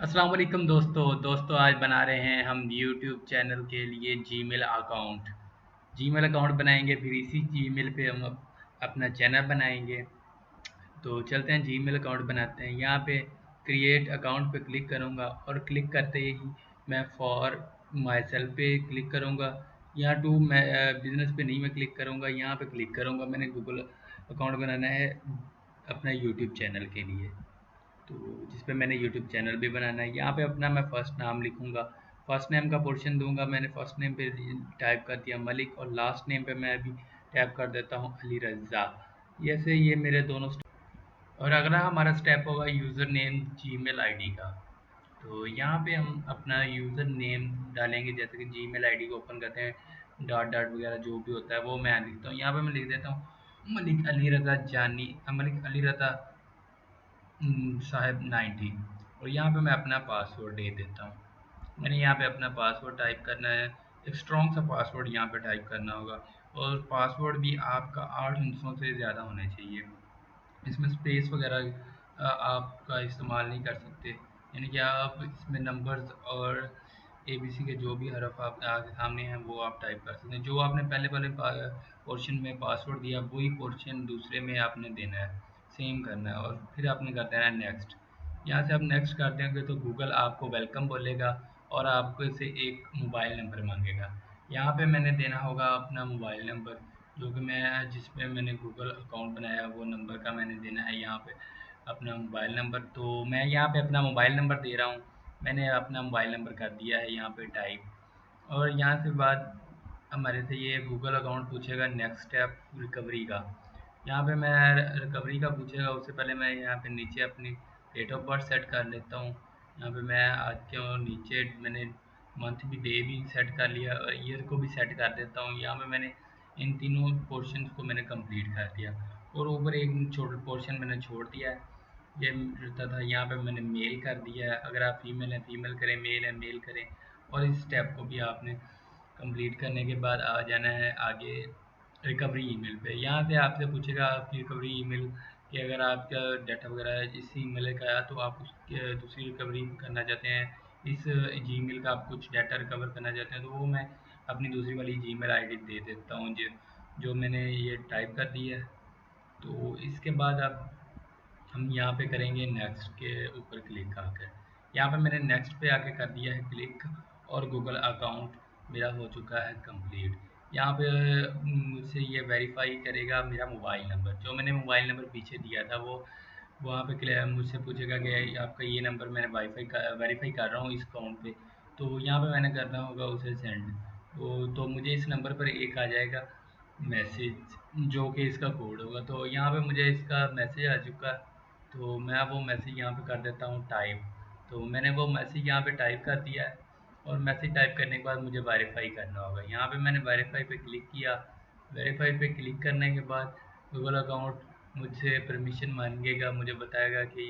अस्सलाम वालेकुम दोस्तों आज बना रहे हैं हम यूट्यूब चैनल के लिए जीमेल अकाउंट। जीमेल अकाउंट बनाएंगे, फिर इसी जीमेल पे हम अपना चैनल बनाएंगे। तो चलते हैं जीमेल अकाउंट बनाते हैं। यहाँ पे क्रिएट अकाउंट पे क्लिक करूँगा और क्लिक करते ही मैं फॉर माई सेल्फ पे क्लिक करूँगा। यहाँ टू मैं बिजनेस पे नहीं मैं क्लिक करूँगा, यहाँ पे क्लिक करूँगा। मैंने गूगल अकाउंट बनाना है अपना यूट्यूब चैनल के लिए, तो जिस पे मैंने यूट्यूब चैनल भी बनाना है। यहाँ पे अपना मैं फ़र्स्ट नाम लिखूँगा, फ़र्स्ट नेम का पोर्शन दूंगा। मैंने फ़र्स्ट नेम पे टाइप कर दिया मलिक, और लास्ट नेम पे मैं अभी टाइप कर देता हूँ अली रज़ा। जैसे ये मेरे दोनों और अगला हमारा स्टेप होगा यूज़र नेम जीमेल आईडी का। तो यहाँ पे हम अपना यूज़र नेम डालेंगे, जैसे कि जीमेल आईडी को ओपन करते हैं, डॉट डॉट वगैरह जो भी होता है वो मैं लिखता हूँ। यहाँ पे मैं लिख देता हूँ मलिक अली रज़ा जानी, मलिक अली रज़ा साहब 90। और यहाँ पे मैं अपना पासवर्ड दे देता हूँ। मैंने यहाँ पे अपना पासवर्ड टाइप करना है, एक स्ट्रॉन्ग सा पासवर्ड यहाँ पे टाइप करना होगा। और पासवर्ड भी आपका 8 हिंसों से ज़्यादा होना चाहिए। इसमें स्पेस वगैरह आपका इस्तेमाल नहीं कर सकते, यानी कि आप इसमें नंबर्स और एबीसी के जो भी हरफ आपके सामने हैं वो आप टाइप कर सकते हैं। जो आपने पहले वाले पोर्शन में पासवर्ड दिया वही पोर्शन दूसरे में आपने देना है, सेम करना है, और फिर आपने कर देना है नेक्स्ट। यहाँ से आप नेक्स्ट कर देंगे तो गूगल आपको वेलकम बोलेगा और आपको से एक मोबाइल नंबर मांगेगा। यहाँ पे मैंने देना होगा अपना मोबाइल नंबर, जो कि मैं जिसमें मैंने गूगल अकाउंट बनाया वो नंबर का मैंने देना है यहाँ पे अपना मोबाइल नंबर। तो मैं यहाँ पे अपना मोबाइल नंबर दे रहा हूँ। मैंने अपना मोबाइल नंबर कर दिया है यहाँ पे टाइप। और यहाँ से बाद हमारे से ये गूगल अकाउंट पूछेगा नेक्स्ट स्टेप रिकवरी का। यहाँ पे मैं रिकवरी का पूछेगा, उससे पहले मैं यहाँ पे नीचे अपनी डेट ऑफ बर्थ सेट कर लेता हूँ। यहाँ पे मैं आज के और नीचे मैंने मंथ भी डे भी सेट कर लिया और ईयर को भी सेट कर देता हूँ। यहाँ पे मैंने इन तीनों पोर्शंस को मैंने कंप्लीट कर दिया, और ऊपर एक छोटा पोर्शन मैंने छोड़ दिया है। ये रहता था, यहाँ पे मैंने मेल कर दिया है। अगर आप फीमेल हैं फीमेल करें, मेल है मेल करें। और इस स्टेप को भी आपने कंप्लीट करने के बाद आ जाना है आगे रिकवरी ईमेल पे। यहाँ से आपसे पूछेगा आपकी रिकवरी ईमेल कि अगर आपका डाटा वगैरह इस ईमेल का है तो आप उसके दूसरी रिकवरी करना चाहते हैं, इस जीमेल का आप कुछ डाटा रिकवर करना चाहते हैं, तो वो मैं अपनी दूसरी वाली जीमेल आईडी दे देता हूँ जो मैंने ये टाइप कर दी है। तो इसके बाद अब हम यहाँ पे करेंगे नेक्स्ट के ऊपर क्लिक आकर। यहाँ पे मैंने नेक्स्ट पे आके कर दिया है क्लिक, और गूगल अकाउंट मेरा हो चुका है कंप्लीट। यहाँ पे मुझसे ये वेरीफाई करेगा मेरा मोबाइल नंबर, जो मैंने मोबाइल नंबर पीछे दिया था वो वहाँ पे मुझसे पूछेगा कि आपका ये नंबर मैंने वेरीफाई कर रहा हूँ इस अकाउंट पे। तो यहाँ पे मैंने करना होगा उसे सेंड। तो मुझे इस नंबर पर एक आ जाएगा मैसेज, जो कि इसका कोड होगा। तो यहाँ पे मुझे इसका मैसेज आ चुका है, तो मैं वो मैसेज यहाँ पे कर देता हूँ टाइप। तो मैंने वो मैसेज यहाँ पे टाइप कर दिया है, और मैसेज टाइप करने के बाद मुझे वेरीफाई करना होगा। यहाँ पे मैंने वेरीफाई पे क्लिक किया। वेरीफाई पे क्लिक करने के बाद गूगल अकाउंट मुझसे परमिशन मांगेगा, मुझे बताएगा कि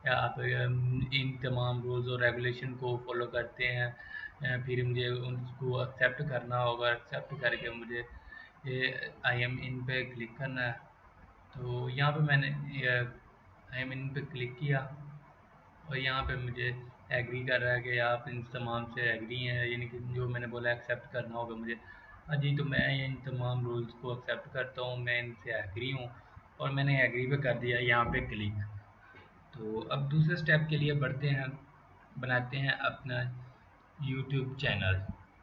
आप इन तमाम रूल्स और रेगुलेशन को फॉलो करते हैं। फिर मुझे उनको एक्सेप्ट करना होगा, एक्सेप्ट करके मुझे ये आई एम इन पे क्लिक करना है। तो यहाँ पे मैंने आई एम इन पे क्लिक किया, और यहाँ पे मुझे एग्री कर रहा है कि आप इन तमाम से एग्री हैं, यानी कि जो मैंने बोला एक्सेप्ट करना होगा मुझे। हाँ जी, तो मैं इन तमाम रूल्स को एक्सेप्ट करता हूँ, मैं इनसे एग्री हूँ, और मैंने एग्री पे कर दिया यहाँ पे क्लिक। तो अब दूसरे स्टेप के लिए बढ़ते हैं, बनाते हैं अपना यूट्यूब चैनल।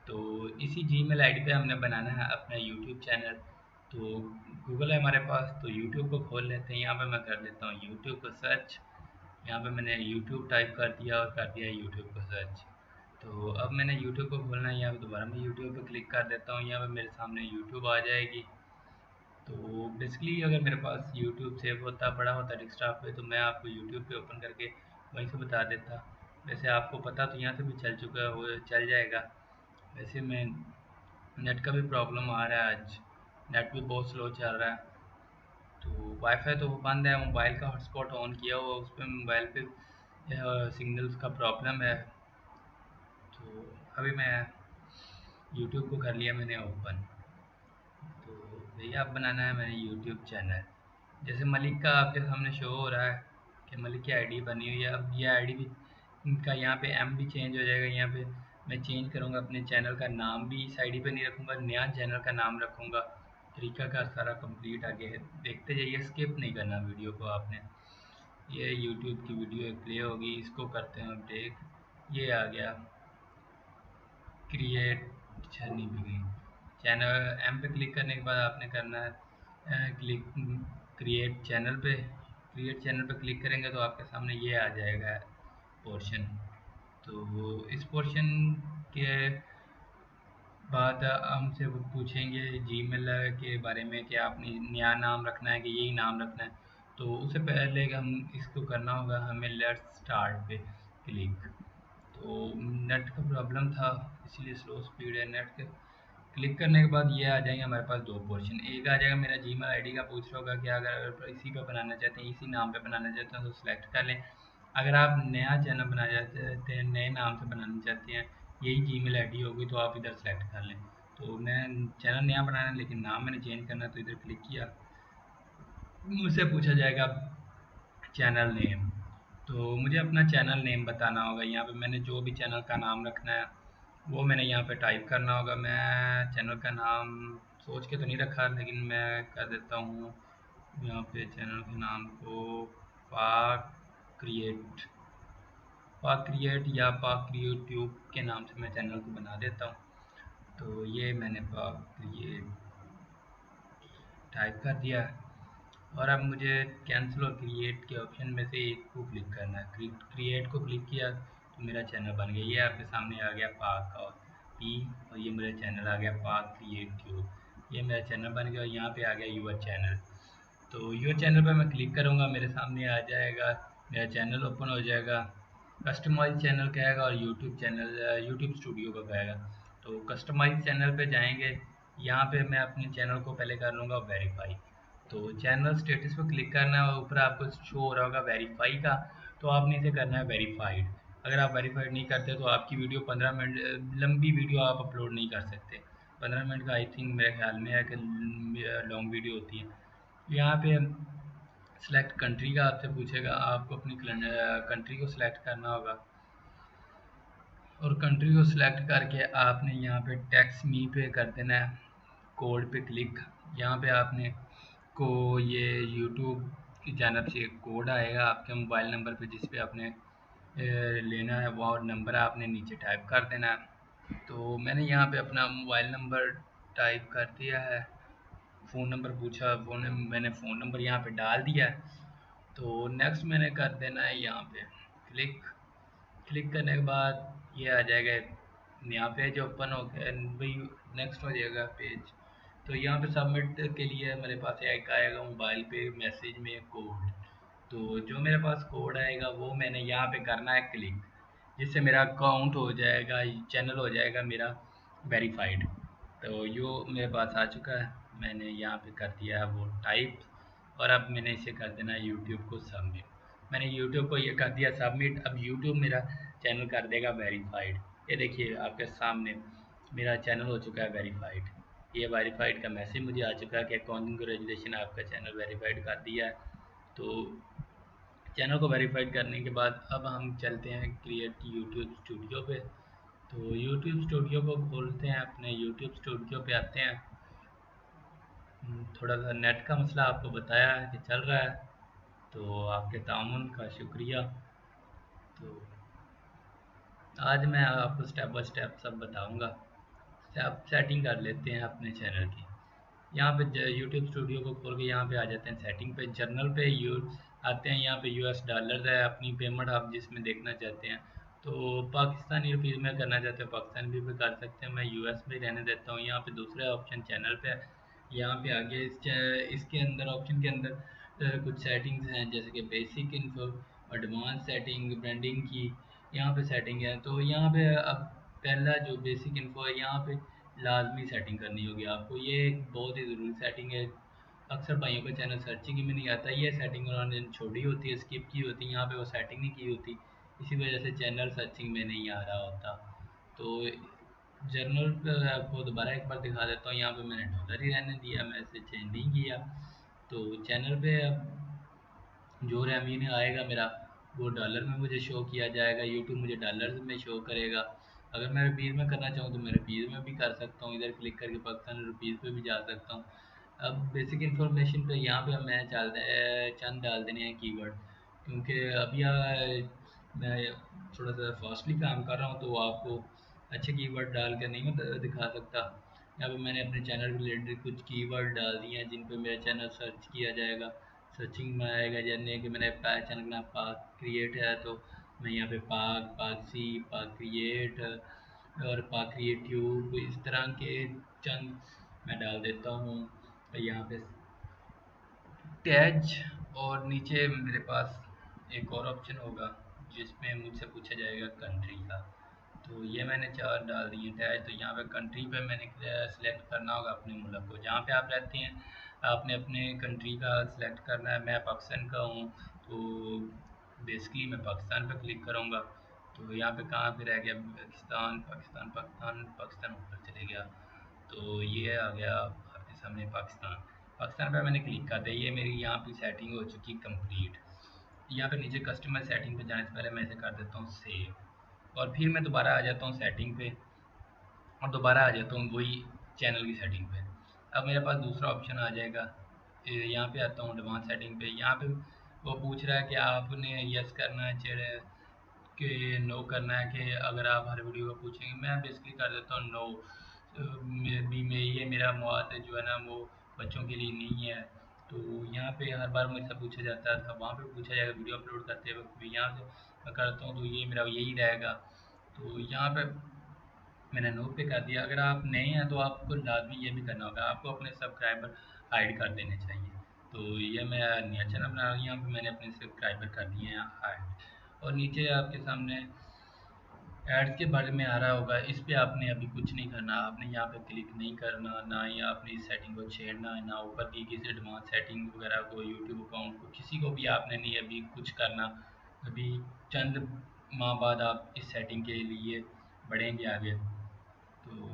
तो इसी जीमेल आईडी पे हमने बनाना है अपना यूट्यूब चैनल। तो गूगल है हमारे पास, तो यूट्यूब को खोल लेते हैं। यहाँ पे मैं कर लेता हूँ यूट्यूब को सर्च। यहाँ पे मैंने यूट्यूब टाइप कर दिया और कर दिया यूट्यूब को सर्च। तो अब मैंने यूट्यूब को खोलना है, यहाँ पे दोबारा मैं यूट्यूब पे क्लिक कर देता हूँ। यहाँ पे मेरे सामने यूट्यूब आ जाएगी। तो बेसिकली अगर मेरे पास यूट्यूब सेव होता पड़ा होता डेस्कटॉप पे, तो मैं आपको यूट्यूब पे ओपन करके वहीं से बता देता। वैसे आपको पता तो यहाँ से भी चल चुका है, वो चल जाएगा। वैसे मैं नेट का भी प्रॉब्लम आ रहा है आज, नेट भी बहुत स्लो चल रहा है। तो वाईफाई तो बंद है, मोबाइल का हॉटस्पॉट ऑन किया हुआ, उस पर मोबाइल पे सिग्नल्स का प्रॉब्लम है। तो अभी मैं यूट्यूब को कर लिया मैंने ओपन। तो भैया अब बनाना है मैंने यूट्यूब चैनल। जैसे मलिक का आपके सामने शो हो रहा है कि मलिक की आईडी बनी हुई है। अब ये आईडी भी इनका यहाँ पे एम भी चेंज हो जाएगा। यहाँ पे मैं चेंज करूँगा अपने चैनल का नाम भी, इस आईडी पे नहीं रखूँगा, नया चैनल का नाम रखूँगा। तरीकाकार सारा कंप्लीट आगे है, देखते जाइए, स्किप नहीं करना वीडियो को आपने। ये यूट्यूब की वीडियो प्ले होगी, इसको करते हैं ब्रेक। ये आ गया क्रिएट, नहीं भी गई चैनल। एम पे क्लिक करने के बाद आपने करना है क्लिक क्रिएट चैनल पे। क्रिएट चैनल पे क्लिक करेंगे तो आपके सामने ये आ जाएगा पोर्शन। तो इस पोर्शन के बाद हमसे वो पूछेंगे जीमेल के बारे में कि आपने नया नाम रखना है कि यही नाम रखना है। तो उससे पहले हम इसको करना होगा, हमें लेट्स स्टार्ट पे क्लिक। तो नेट का प्रॉब्लम था इसलिए स्लो स्पीड है नेट के। क्लिक करने के बाद ये आ जाएंगे हमारे पास दो पोर्शन। एक आ जाएगा मेरा जीमेल आईडी का, पूछ रहा होगा कि अगर इसी पे बनाना चाहते हैं, इसी नाम पे बनाना चाहते हैं तो सिलेक्ट कर लें। अगर आप नया चैनल बनाना चाहते हैं, नए नाम से बनाना चाहते हैं, यही जीमेल आईडी होगी तो आप इधर सेलेक्ट कर लें। तो मैं चैनल नया बनाना है लेकिन नाम मैंने चेंज करना है, तो इधर क्लिक किया। मुझसे पूछा जाएगा चैनल नेम, तो मुझे अपना चैनल नेम बताना होगा। यहाँ पे मैंने जो भी चैनल का नाम रखना है वो मैंने यहाँ पे टाइप करना होगा। मैं चैनल का नाम सोच के तो नहीं रखा लेकिन मैं कर देता हूँ यहाँ पे चैनल के नाम को पाक क्रिएट, पाक क्रिएट या पाक क्रिएट ट्यूब के नाम से मैं चैनल को बना देता हूँ। तो ये मैंने पाक क्रिएट टाइप कर दिया और अब मुझे कैंसिल और क्रिएट के ऑप्शन में से एक को क्लिक करना है। क्रिएट को क्लिक किया तो मेरा चैनल बन गया। ये आपके सामने आ गया पाक और पी, और ये मेरा चैनल आ गया पाक क्रिएट ट्यूब। ये मेरा चैनल बन गया और यहाँ पे आ गया यूर चैनल। तो यूर चैनल पर मैं क्लिक करूँगा, मेरे सामने आ जाएगा, मेरा चैनल ओपन हो जाएगा। कस्टमाइज चैनल कहेगा और यूट्यूब चैनल यूट्यूब स्टूडियो का कहेगा। तो कस्टमाइज चैनल पे जाएंगे, यहाँ पे मैं अपने चैनल को पहले कर लूँगा वेरीफाई। तो चैनल स्टेटस पे क्लिक करना है, ऊपर आपको शो हो रहा होगा वेरीफाई का, तो आपने इसे करना है वेरीफाइड। अगर आप वेरीफाइड नहीं करते तो आपकी वीडियो 15 मिनट लंबी वीडियो आप अपलोड नहीं कर सकते। 15 मिनट का आई थिंक मेरे ख्याल में है कि लॉन्ग वीडियो होती है। यहाँ पे सिलेक्ट कंट्री का आपसे पूछेगा, आपको अपनी कंट्री को सिलेक्ट करना होगा और कंट्री को सिलेक्ट करके आपने यहाँ पे टैक्स मी पे कर देना है, कोड पे क्लिक। यहाँ पे आपने को ये यूट्यूब की जानब से एक कोड आएगा आपके मोबाइल नंबर पे, जिस पे आपने लेना है वो नंबर आपने नीचे टाइप कर देना है। तो मैंने यहाँ पे अपना मोबाइल नंबर टाइप कर दिया है। फ़ोन नंबर पूछा, मैंने फ़ोन नंबर यहाँ पे डाल दिया है। तो नेक्स्ट मैंने कर देना है यहाँ पे क्लिक। क्लिक करने के बाद ये आ जाएगा नया पेज ओपन हो गया भाई, नेक्स्ट हो जाएगा पेज। तो यहाँ पे सबमिट के लिए मेरे पास एक आएगा मोबाइल पे मैसेज में कोड। तो जो मेरे पास कोड आएगा वो मैंने यहाँ पे करना है क्लिक, जिससे मेरा अकाउंट हो जाएगा, चैनल हो जाएगा मेरा वेरीफाइड। तो यो मेरे पास आ चुका है, मैंने यहाँ पे कर दिया है वो टाइप। और अब मैंने इसे कर देना है यूट्यूब को सबमिट। मैंने यूट्यूब को ये कर दिया सबमिट। अब यूट्यूब मेरा चैनल कर देगा वेरीफाइड। ये देखिए आपके सामने मेरा चैनल हो चुका है वेरीफाइड। ये वेरीफाइड का मैसेज मुझे आ चुका है कि कॉन्ग्रेचुलेशन, आपका चैनल वेरीफाइड कर दिया है। तो चैनल को वेरीफाइड करने के बाद अब हम चलते हैं क्रिएट यूट्यूब स्टूडियो पे। तो यूट्यूब स्टूडियो को खोलते हैं, अपने यूट्यूब स्टूडियो पे आते हैं। थोड़ा सा नेट का मसला आपको बताया है कि चल रहा है, तो आपके ताउन का शुक्रिया। तो आज मैं आपको स्टेप बाय स्टेप सब बताऊंगा। आप सेटिंग कर लेते हैं अपने चैनल की। यहाँ पे यूट्यूब स्टूडियो को खोल के यहाँ पे आ जाते हैं सेटिंग पे, जर्नल पे यू आते हैं। यहाँ पे यूएस डॉलर है अपनी पेमेंट, आप जिसमें देखना चाहते हैं। तो पाकिस्तानी रुपीज़ में करना चाहते हैं पाकिस्तानी भी कर सकते हैं, मैं यूएस में रहने देता हूँ। यहाँ पे दूसरा ऑप्शन चैनल पे है। यहाँ पे आगे इसके अंदर ऑप्शन के अंदर कुछ सेटिंग्स हैं, जैसे कि basic info, advance setting, branding की यहाँ पे सेटिंग है। तो यहाँ पे अब पहला जो बेसिक इन्फो है, यहाँ पे लाजमी सेटिंग करनी होगी आपको। ये एक बहुत ही ज़रूरी सेटिंग है। अक्सर भाइयों का चैनल सर्चिंग में नहीं आता, ये सेटिंग उन्होंने छोड़ी होती है, स्किप की होती है, यहाँ पे वो सेटिंग नहीं की होती, इसी वजह से चैनल सर्चिंग में नहीं आ रहा होता। तो जर्नल पे आपको दोबारा एक बार दिखा देता हूँ। यहाँ पे मैंने डॉलर ही रहने दिया, मैं इसे चेंज नहीं किया। तो चैनल पे अब जो रेवेन्यू आएगा मेरा वो डॉलर में मुझे शो किया जाएगा, यूट्यूब मुझे डॉलर में शो करेगा। अगर मैं रुपीज़ में करना चाहूँ तो मैं रुपीज़ में भी कर सकता हूँ, इधर क्लिक करके पाकिस्तान रुपीज़ पे भी जा सकता हूँ। अब बेसिक इन्फॉर्मेशन पे यहाँ पे मैं चंद डाल देने हैं कीवर्ड, क्योंकि अभी मैं थोड़ा सा फास्टली काम कर रहा हूँ तो आपको अच्छे कीवर्ड डाल कर नहीं मैं दिखा सकता। यहाँ पे मैंने अपने चैनल रिलेटेड कुछ कीवर्ड डाल दिए हैं जिन पे मेरा चैनल सर्च किया जाएगा, सर्चिंग में आएगा। जैसे कि मैंने चैनल का नाम पाक क्रिएट है, तो मैं यहाँ पे पाक पाकसी पाक क्रिएट और पाक क्रिएट ट्यूब इस तरह के चंद मैं डाल देता हूँ यहाँ पे टैज। और नीचे मेरे पास एक और ऑप्शन होगा जिसमें मुझसे पूछा जाएगा कंट्री का, तो ये मैंने 4 डाल दिए टैग। तो यहाँ पे कंट्री पे मैंने सेलेक्ट करना होगा अपने मुल्क को, जहाँ पे आप रहते हैं आपने अपने कंट्री का सिलेक्ट करना है। मैं पाकिस्तान का हूँ तो बेसिकली मैं पाकिस्तान पे क्लिक करूँगा। तो यहाँ पे कहाँ पे रह गया, पाकिस्तान पाकिस्तान पाकिस्तान पाकिस्तान ऊपर चले गया, तो ये आ गया आपके सामने पाकिस्तान। पाकिस्तान पे मैंने क्लिक कर दिया, ये मेरी यहाँ पे सेटिंग हो चुकी कंप्लीट। यहाँ पे नीचे कस्टमर सेटिंग पे जाने से पहले मैं इसे कर देता हूँ सेव, और फिर मैं दोबारा आ जाता हूँ सेटिंग पे और दोबारा आ जाता हूँ वही चैनल की सेटिंग पे। अब मेरे पास दूसरा ऑप्शन आ जाएगा, यहाँ पे आता हूँ एडवांस सेटिंग पे। यहाँ पे वो पूछ रहा है कि आपने यस करना है चेहरे कि नो करना है, कि अगर आप हर वीडियो को पूछेंगे। मैं बेसिकली कर देता हूँ नो। ये मेरा मौत जो है ना वो बच्चों के लिए नहीं है। तो यहाँ पे हर बार मुझसे पूछा जाता था, वहाँ पे पूछा जाएगा वीडियो अपलोड करते वक्त भी, यहाँ से मैं करता हूँ तो ये मेरा यही रहेगा। तो यहाँ पे मैंने नो पे कर दिया। अगर आप नए हैं तो आपको लाजमी ये भी करना होगा, आपको अपने सब्सक्राइबर हाइड कर देने चाहिए। तो ये मैं नया चैनल बना रहा हूँ, यहाँ पे मैंने अपने सब्सक्राइबर कर दिए हैं हाइड। और नीचे आपके सामने एड्स के बारे में आ रहा होगा, इस पे आपने अभी कुछ नहीं करना, आपने यहाँ पे क्लिक नहीं करना, ना ही आपने इस सेटिंग को छेड़ना है, ना ऊपर की किसी एडवांस सेटिंग वगैरह को, यूट्यूब अकाउंट को, किसी को भी आपने नहीं अभी कुछ करना। अभी चंद माह बाद आप इस सेटिंग के लिए बढ़ेंगे आगे। तो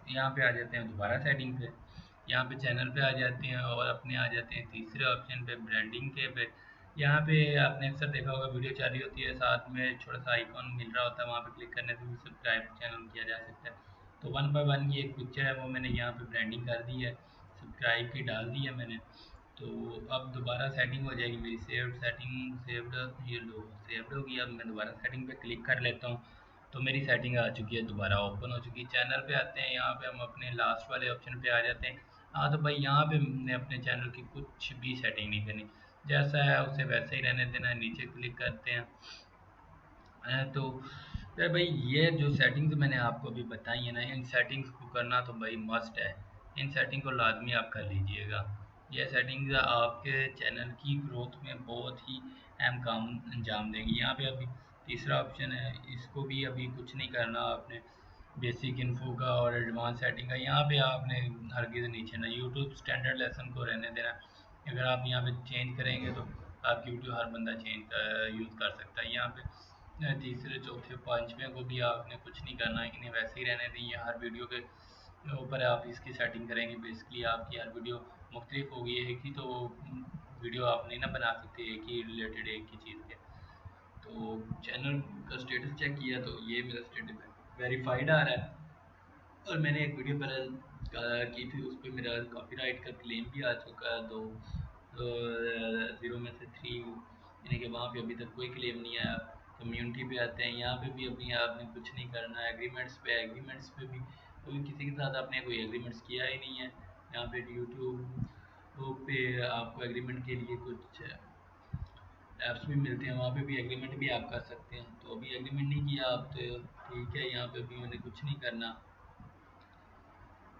यहाँ पे आ जाते हैं दोबारा सेटिंग पे, यहाँ पे चैनल पे आ जाते हैं और अपने आ जाते हैं तीसरे ऑप्शन पे ब्रांडिंग के पे। यहाँ पे आपने अक्सर देखा होगा वीडियो चालू होती है साथ में छोटा सा आइकॉन मिल रहा होता है, वहाँ पे क्लिक करने से भी सब्सक्राइब चैनल किया जा सकता है। तो 1 बाय 1 की एक पिक्चर है वो मैंने यहाँ पे ब्रांडिंग कर दी है, सब्सक्राइब की डाल दी है मैंने। तो अब दोबारा सेटिंग हो जाएगी मेरी, सेव्ड सेटिंग सेव्ड, ये लो सेव्ड होगी। अब मैं दोबारा सेटिंग पे क्लिक कर लेता हूँ तो मेरी सेटिंग आ चुकी है, दोबारा ओपन हो चुकी है। चैनल पे आते हैं, यहाँ पे हम अपने लास्ट वाले ऑप्शन पे आ जाते हैं। हाँ तो भाई यहाँ पे हमने अपने चैनल की कुछ भी सेटिंग नहीं करनी, जैसा है उसे वैसे ही रहने देना है। नीचे क्लिक करते हैं तो फिर भाई ये जो सेटिंग्स मैंने आपको अभी बताई है ना, इन सेटिंग्स को करना तो भाई मस्ट है, इन सेटिंग को लाजमी आप कर लीजिएगा। ये सेटिंग्स आपके चैनल की ग्रोथ में बहुत ही अहम काम अंजाम देंगी। यहाँ पे अभी तीसरा ऑप्शन है, इसको भी अभी कुछ नहीं करना आपने, बेसिक इन्फो का और एडवांस सेटिंग का यहाँ पे आपने हरगिज़ नहीं छेड़ना। यूट्यूब स्टैंडर्ड लेसन को रहने देना, अगर आप यहाँ पे चेंज करेंगे तो आप यूट्यूब हर बंदा यूज़ कर सकता है। यहाँ पे तीसरे चौथे पाँचवें को भी आपने कुछ नहीं करना, इन्हें वैसे ही रहने दें। हर वीडियो के ऊपर आप इसकी सेटिंग करेंगे, बेसिकली आपकी हर वीडियो मुख्तलिफ होगी, एक ही तो वीडियो आप नहीं ना बना सकते एक ही रिलेटेड एक ही चीज़ के। तो चैनल का स्टेटस चेक किया तो ये मेरा स्टेटस वेरीफाइड आ रहा है, और मैंने एक वीडियो पहले की थी उस पर मेरा कॉपीराइट का क्लेम भी आ चुका है, तो 0 में से 3, यानी कि वहाँ पे अभी तक कोई क्लेम नहीं आया। कम्युनिटी पे आते हैं, यहाँ पे भी अभी आपने कुछ नहीं करना है। एग्रीमेंट्स पे भी अभी किसी के साथ आपने कोई एग्रीमेंट्स किया ही नहीं है। यहाँ पे यूट्यूब पे आपको एग्रीमेंट के लिए कुछ ऐप्स भी मिलते हैं, वहाँ पे भी एग्रीमेंट भी आप कर सकते हैं। तो अभी एग्रीमेंट नहीं किया आप तो ठीक है, यहाँ पे भी मैंने कुछ नहीं करना।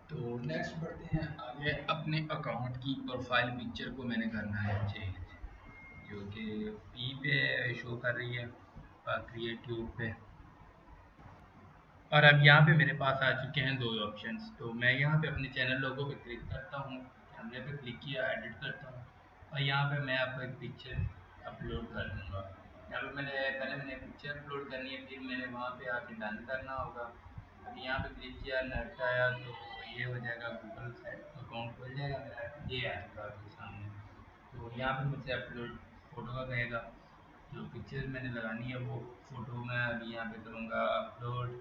तो नेक्स्ट बढ़ते हैं आगे, अपने अकाउंट की प्रोफाइल पिक्चर को मैंने करना है चेंज, जो कि पी पे शो कर रही है क्रिएटिव पे। और अब यहाँ पे मेरे पास आ चुके हैं दो ऑप्शंस, तो मैं यहाँ पे अपने चैनल लोगों पे क्लिक करता हूँ, कैमरे पे क्लिक किया, एडिट करता हूँ, और यहाँ पे मैं आपको एक पिक्चर अपलोड कर दूँगा। यहाँ पे मैंने पिक्चर अपलोड करनी है, फिर मैंने वहाँ पे आके डन करना होगा। अभी यहाँ पे क्लिक किया, नेट आया तो ये हो जाएगा, गूगल साइट अकाउंट खुल जाएगा मेरा, ये आ चुका आपके सामने। तो यहाँ पे मुझसे अपलोड फ़ोटो का कहेगा, जो पिक्चर मैंने लगानी है वो फ़ोटो मैं अभी यहाँ पे करूँगा अपलोड।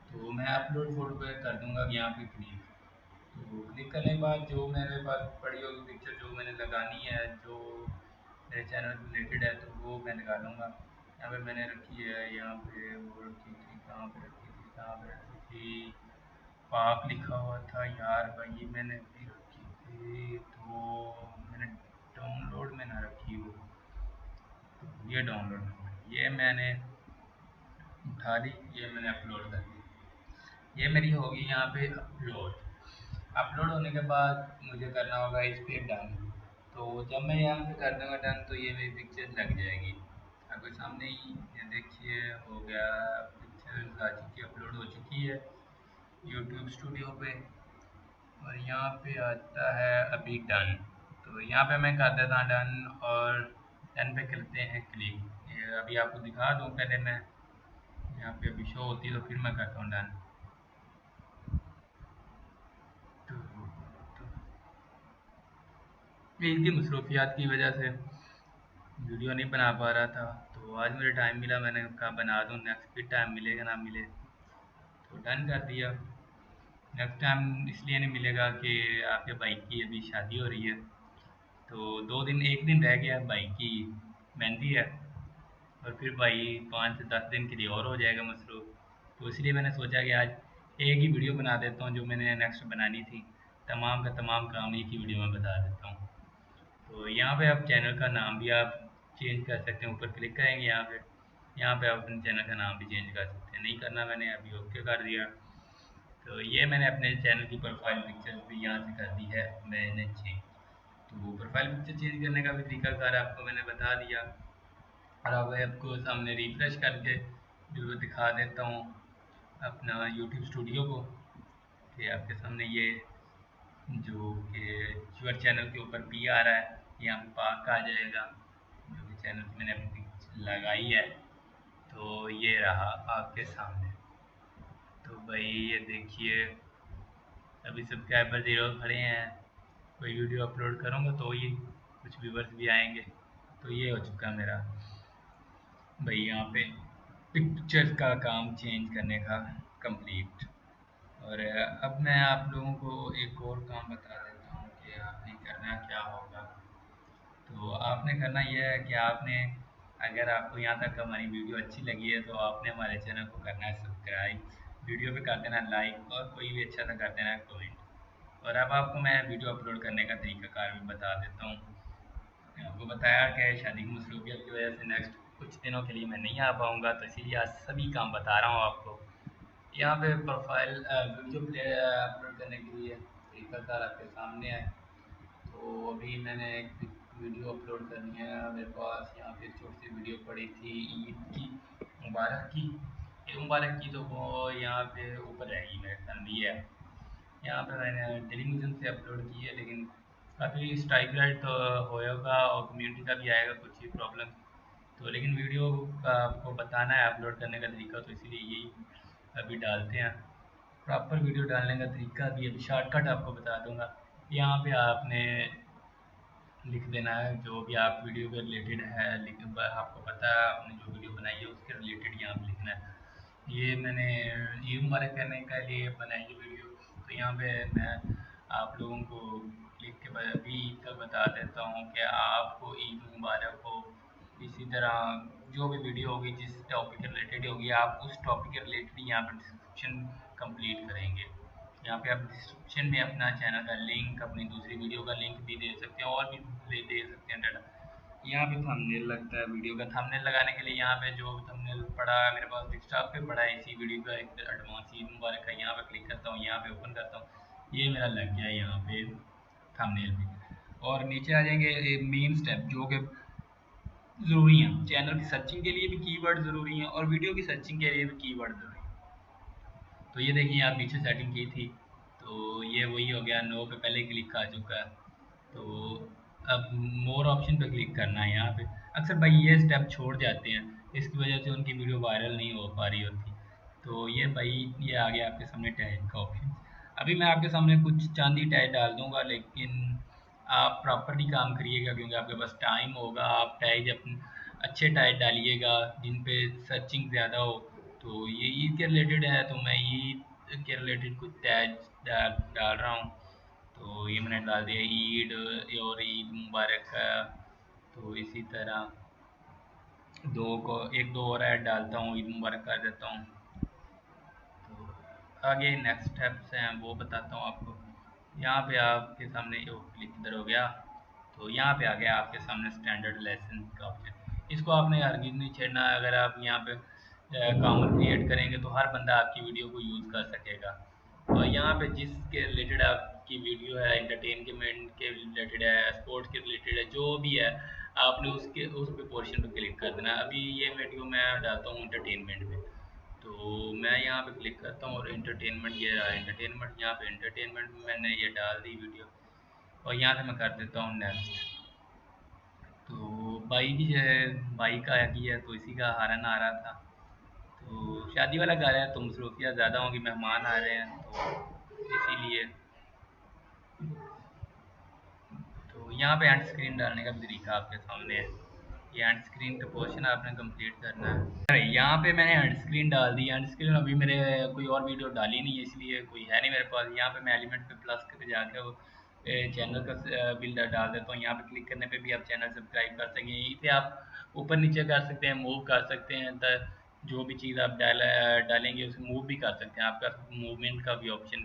तो मैं अपलोड फ़ोटो पे कर दूँगा यहाँ पे क्लिक। तो क्लिक करने के बाद जो मेरे पास पड़ी होगी पिक्चर जो मैंने लगानी है, जो मेरे चैनल रिलेटेड है, तो वो मैं लगा लूँगा। यहाँ पे मैंने रखी है, यहाँ पे वो रखी थी, कहाँ पे रखी थी, कहाँ पे रखी थी, पाक लिखा हुआ था यार भाई, ये मैंने अभी रखी थी, तो मैंने डाउनलोड में ना रखी हो। तो ये डाउनलोड में, ये मैंने उठा ली, ये मैंने अपलोड कर दी। ये मेरी होगी यहाँ पे अपलोड। अपलोड होने के बाद मुझे करना होगा इस पर डन। तो जब मैं यहाँ पे कर दूँगा डन तो ये मेरी पिक्चर लग जाएगी। आपके सामने ही ये देखिए हो गया, पिक्चर आ चुकी है, अपलोड हो चुकी है यूट्यूब स्टूडियो पे। और यहाँ पे आता है अभी डन। तो यहाँ पे मैं कर देता हूँ डन, और डन पे करते हैं क्लिक। ये अभी आपको दिखा दूँ, पहले मैं यहाँ पे अभी शो होती है तो फिर मैं करता हूँ डन। तो इनकी मसरूफियात की वजह से वीडियो नहीं बना पा रहा था, तो आज मुझे टाइम मिला, मैंने कहा बना दूँ, नेक्स्ट फिर टाइम मिलेगा ना मिले। तो डन कर दिया। नेक्स्ट टाइम इसलिए नहीं मिलेगा कि आपके भाई की अभी शादी हो रही है, तो 2 दिन, 1 दिन रह गया, भाई की मेहंदी है, और फिर भाई 5 से 10 दिन के लिए और हो जाएगा मसरूफ़। तो इसलिए मैंने सोचा कि आज एक ही वीडियो बना देता हूँ जो मैंने नेक्स्ट बनानी थी, तमाम का तमाम काम एक ही वीडियो में बता देता हूँ। तो यहाँ पे आप चैनल का नाम भी आप चेंज कर सकते हैं, ऊपर क्लिक करेंगे यहाँ पे आप अपने चैनल का नाम भी चेंज कर सकते हैं। नहीं करना मैंने अभी ओके कर दिया। तो ये मैंने अपने चैनल की प्रोफाइल पिक्चर भी यहाँ से कर दी है मैंने चेंज। तो प्रोफाइल पिक्चर चेंज करने का भी तरीकाकार आपको मैंने बता दिया, और अब आपको सामने रिफ्रेश करके जो दिखा देता हूँ अपना यूट्यूब स्टूडियो को, कि आपके सामने ये जो कि यूर चैनल के ऊपर पी आ रहा है, यहाँ पे पाक आ जाएगा, जो कि चैनल की मैंने अपनी लगाई है। तो ये रहा आपके सामने। तो भाई ये देखिए, अभी सब्सक्राइबर 0 खड़े हैं। कोई वीडियो अपलोड करूँगा तो ये कुछ व्यूवर्स भी आएंगे। तो ये हो चुका मेरा भाई यहाँ पे पिक्चर का काम चेंज करने का कंप्लीट। और अब मैं आप लोगों को एक और काम बता देता हूँ कि आपने करना क्या होगा। तो आपने करना यह है कि आपने, अगर आपको यहाँ तक हमारी वीडियो अच्छी लगी है, तो आपने हमारे चैनल को करना है सब्सक्राइब, वीडियो पे कर देना लाइक, और कोई भी अच्छा सा कर देना कमेंट। और अब आपको मैं वीडियो अपलोड करने का तरीकाकार भी बता देता हूँ। मैंने आपको बताया कि शादी की मसरूफियत की वजह से नेक्स्ट कुछ दिनों के लिए मैं नहीं आ पाऊँगा, तो इसीलिए आज सभी काम बता रहा हूँ आपको। यहाँ पे प्रोफाइल वीडियो प्ले अपलोड करने के लिए तरीकाकार आपके सामने है। तो अभी मैंने एक वीडियो अपलोड करनी है, मेरे पास यहाँ पे छोटी सी वीडियो पड़ी थी ईद की, मुबारक की, ईद मुबारक की, तो वो यहाँ पे ऊपर रहेगी मेरे ख्याल में। ये है, यहाँ पे मैंने टेलीविज़न से अपलोड की है, लेकिन काफ़ी स्ट्राइक राइट तो होएगा और कम्युनिटी का भी आएगा कुछ ही प्रॉब्लम। तो लेकिन वीडियो का आपको बताना है अपलोड करने का तरीका, तो इसीलिए यही अभी डालते हैं। प्रॉपर वीडियो डालने का तरीका भी अभी शॉर्टकट आपको बता दूंगा। यहाँ पे आपने लिख देना है जो भी आप वीडियो के रिलेटेड है, लेकिन आपको पता है आपने जो वीडियो बनाई है उसके रिलेटेड यहाँ पे लिखना है। ये मैंने ईद मुबारक करने के लिए बनाई है वीडियो, तो यहाँ पे मैं आप लोगों को लिख के अभी का बता देता हूँ कि आपको ईद मुबारक हो। इसी तरह जो भी वीडियो होगी जिस टॉपिक के रिलेटेड होगी, आप उस टॉपिक के रिलेटेड यहाँ पर डिस्क्रिप्शन कंप्लीट करेंगे। यहाँ पे आप डिस्क्रिप्शन में अपना चैनल का लिंक, अपनी दूसरी वीडियो का लिंक भी दे सकते हैं, और भी दे सकते हैं डाटा। यहाँ पे थंबनेल लगता है, वीडियो का थंबनेल लगाने के लिए यहाँ पे जो थंबनेल पड़ा है मेरे पास डेस्कटॉप पे पड़ा है इसी वीडियो का, एक एडवांस ईद मुबारक का, यहाँ पे क्लिक करता हूँ, यहाँ पे ओपन करता हूँ, ये मेरा लग गया है यहाँ पे थंबनेल पे। और नीचे आ जाएंगे मेन स्टेप जो कि ज़रूरी हैं, चैनल की सर्चिंग के लिए भी कीवर्ड ज़रूरी हैं, और वीडियो की सर्चिंग के लिए भी कीवर्ड ज़रूरी है। तो ये देखिए यहाँ पीछे सेटिंग की थी, तो ये वही हो गया, नो पे पहले क्लिक आ चुका है। तो अब मोर ऑप्शन पे क्लिक करना है यहाँ पे। अक्सर भाई ये स्टेप छोड़ जाते हैं, इसकी वजह से उनकी वीडियो वायरल नहीं हो पा रही होती। तो ये भाई ये आ गया आपके सामने टैग का ऑप्शन। अभी मैं आपके सामने कुछ चांदी टैग डाल दूंगा, लेकिन आप प्रॉपरली काम करिएगा, क्योंकि आपके पास टाइम होगा, आप टैग अच्छे टाइटल डालिएगा जिन पे सर्चिंग ज़्यादा हो। तो ये ईद के रिलेटेड है, तो मैं ईद के रिलेटेड कुछ टैग डाल रहा हूँ। तो ये मैंने डाल दिया ईद, और ईद मुबारक का। तो इसी तरह एक दो और ऐड डालता हूँ, ईद मुबारक कर देता हूँ। तो आगे नेक्स्ट स्टेप्स हैं वो बताता हूँ आपको। यहाँ पे आपके सामने क्लिक इधर हो गया। तो यहाँ पे आ गया आपके सामने स्टैंडर्ड लेसन का ऑप्शन। इसको आपने हरगिज़ नहीं छेड़ना है। अगर आप यहाँ पे कॉमन क्रिएट करेंगे तो हर बंदा आपकी वीडियो को यूज़ कर सकेगा। और यहाँ पे जिसके रिलेटेड आपकी वीडियो है, एंटरटेनमेंट के रिलेटेड है, स्पोर्ट्स के रिलेटेड है, जो भी है, आपने उसके उस पे पोर्शन पे क्लिक कर देना है। अभी ये वीडियो मैं डालता हूँ एंटरटेनमेंट में। तो मैं यहाँ पे क्लिक करता हूँ और एंटरटेनमेंट, ये रहा एंटरटेनमेंट। यहाँ पे एंटरटेनमेंट में मैंने ये डाल दी वीडियो, और यहाँ से मैं कर देता हूँ नेक्स्ट। तो भाई की जो है, भाई का की है, तो इसी का हारन आ रहा था। तो शादी वाला घर है तो मसरूफियात ज़्यादा होंगी, मेहमान आ रहे हैं तो इसीलिए। तो यहाँ पे एंड स्क्रीन डालने का भी तरीका आपके सामने है। ये एंड स्क्रीन का पोर्शन आपने कंप्लीट करना है। अरे यहाँ पे मैंने एंड स्क्रीन डाल दी। एंड स्क्रीन अभी मेरे कोई और वीडियो डाली नहीं है, इसलिए कोई है नहीं मेरे पास। यहाँ पे मैं एलिमेंट पे प्लस पे जाके वो चैनल का बिल डाल देता हूँ। यहाँ पे क्लिक करने पे भी आप चैनल सब्सक्राइब कर सकेंगे। इसे आप ऊपर नीचे कर सकते हैं, मूव कर सकते हैं, जो भी चीज़ आप डालेंगे उसे मूव भी कर सकते हैं। आपका मूवमेंट का भी ऑप्शन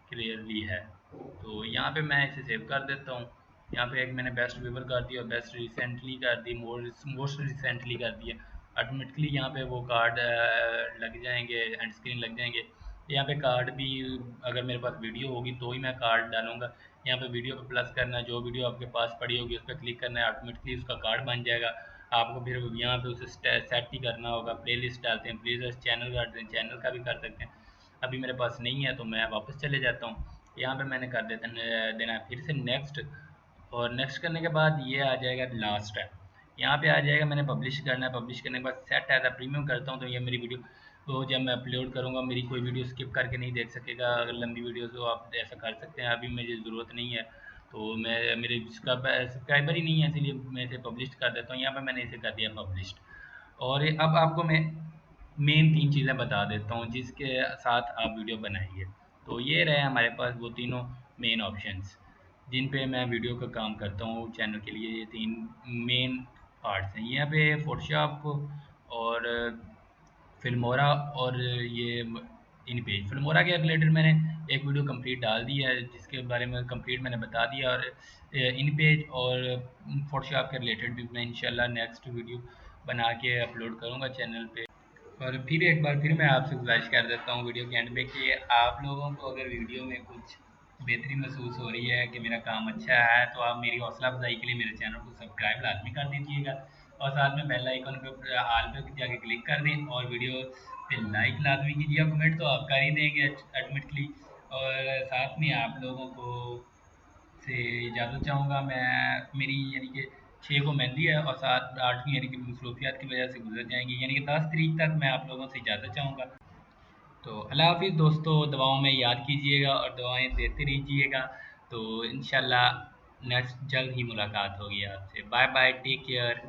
क्लियरली है। तो यहाँ पे मैं इसे सेव कर देता हूँ। यहाँ पे एक मैंने बेस्ट व्यूवर कर दिया और बेस्ट रिसेंटली कर दी, मोस्ट रिसेंटली कर दिया। ऑटोमेटिकली यहाँ पे वो कार्ड लग जाएंगे, एंड स्क्रीन लग जाएंगे। यहाँ पे कार्ड भी, अगर मेरे पास वीडियो होगी तो ही मैं कार्ड डालूंगा। यहाँ पे वीडियो पे प्लस करना है, जो वीडियो आपके पास पड़ी होगी उस पर क्लिक करना है, ऑटोमेटिकली उसका कार्ड बन जाएगा। आपको फिर यहाँ पे उसे सेट ही करना होगा। प्लेलिस्ट डालते हैं, प्लेलिस्ट चैनल करते हैं, चैनल का भी कर सकते हैं। अभी मेरे पास नहीं है तो मैं वापस चले जाता हूँ। यहाँ पे मैंने कर देता देना है फिर से नेक्स्ट। और नेक्स्ट करने के बाद ये आ जाएगा लास्ट है। यहाँ पे आ जाएगा मैंने पब्लिश करना है। पब्लिश करने के बाद सेट एज अ प्रीमियम करता हूँ, तो ये मेरी वीडियो तो जब मैं अपलोड करूँगा मेरी कोई वीडियो स्किप करके नहीं देख सकेगा। अगर लंबी वीडियो तो आप ऐसा कर सकते हैं, अभी मुझे ज़रूरत नहीं है। तो मैं मेरे सब्सक्राइबर ही नहीं है, इसीलिए मैं इसे पब्लिश कर देता हूँ। यहाँ पे मैंने इसे कर दिया पब्लिश्ड। और अब आपको मैं मेन 3 चीज़ें बता देता हूँ जिसके साथ आप वीडियो बनाइए। तो ये रहे हमारे पास वो तीनों मेन ऑप्शंस जिन पे मैं वीडियो का काम करता हूँ चैनल के लिए। ये 3 मेन पार्ट्स हैं। यहाँ पे फ़ोटोशॉप और फिल्मोरा और ये इन पेज। फिल्मोरा के रिलेटेड मैंने एक वीडियो कंप्लीट डाल दी है जिसके बारे में कंप्लीट मैंने बता दिया। और इन पेज और फ़ोटोशॉप के रिलेटेड भी मैं इंशाल्लाह नेक्स्ट वीडियो बना के अपलोड करूँगा चैनल पे। और फिर एक बार फिर मैं आपसे गुजारिश कर देता हूँ वीडियो के एंड में कि आप लोगों को अगर वीडियो में कुछ बेहतरी महसूस हो रही है कि मेरा काम अच्छा है, तो आप मेरी हौसला अफजाई के लिए मेरे चैनल को सब्सक्राइब लाजमी कर दीजिएगा। और साथ में बेल आइकन पे आल पे जाके क्लिक कर दें, और वीडियो पे लाइक लाजमी कीजिए। कमेंट तो आप कर ही देंगे ऑटोमेटिकली। और साथ में आप लोगों को से इजाज़त चाहूँगा मैं। मेरी यानी कि 6 को मेहंदी है और 7 8वीं यानी कि मसरूफियात की वजह से गुजर जाएंगी, यानी कि 10 तारीख तक मैं आप लोगों से इजाज़त चाहूँगा। तो अल्लाह हाफिज़ दोस्तों, दुआओं में याद कीजिएगा और दुआएं देते रहिएगा। तो इंशाल्लाह नेक्स्ट जल्द ही मुलाकात होगी आपसे। Bye bye, take care.